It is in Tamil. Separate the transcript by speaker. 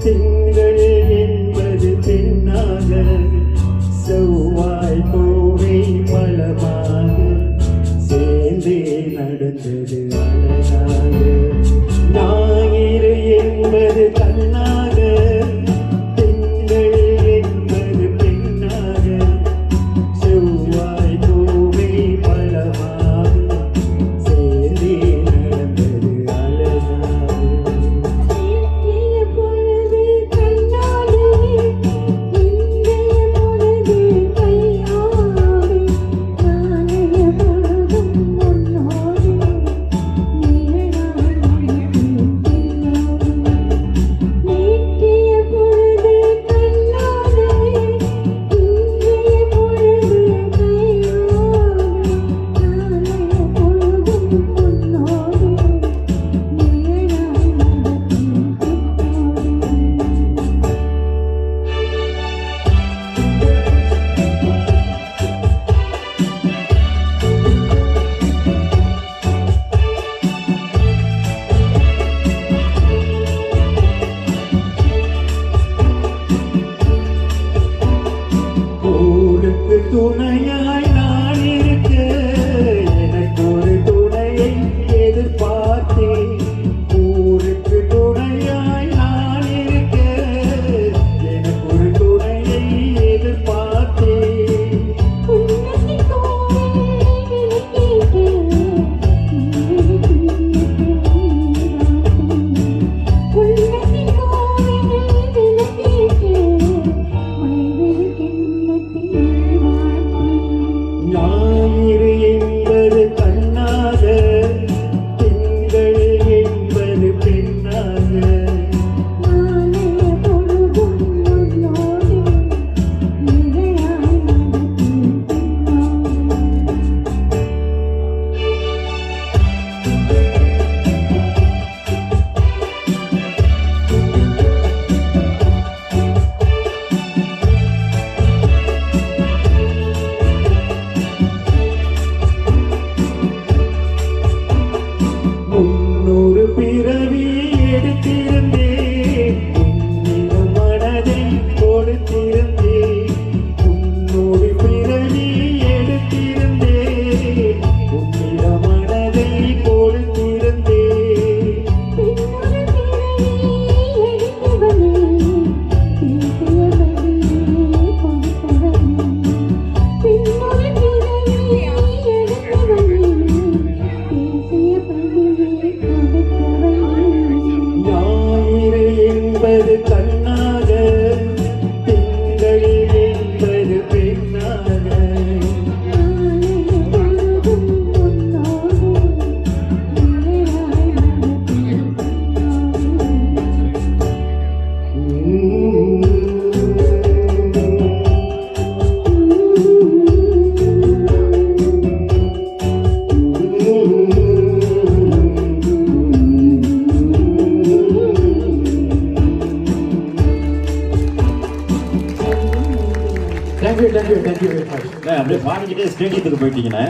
Speaker 1: திங்கள் என்பது பெண்ணாக, செவ்வாய் கோவை மலமாக சேர்ந்தே நடந்தது அழகாக. ஞாயிறு என்பது கண்ணாக, திங்கள் என்பது பெண்ணாக, செவ்வாய் கோவை மலமாக சேர்ந்தே நடந்தது அழகாக. துணையாய் நான் இருக்க, எனக்கு ஒரு துணையை எதிர்பார்த்தேன். ஊருக்கு துணையாய் நான் இருக்க, எனக்கு ஒரு துணையை எதிர்பார்த்தேன். ஞாயிறு என்பது கண்ணாக, திங்கள் என்பது பெண்ணாக, முன்னொரு பிறவி எடுத்திருந்தேன், உன்னிடம் மனதை கொடுத்திருந்தேன். முன்னொரு பிறவி எடுத்திருந்தேன், உன்னிடம் மனதை கொடுத்திருந்தேன். ஞாயிறு என்பது கண்ணாக, திங்கள் என்பது பெண்ணாக. Thank you very much.
Speaker 2: அப்படியே பாடிக்கிட்டே ஸ்டேடியத்துக்கு போயிட்டீங்கண்ணே.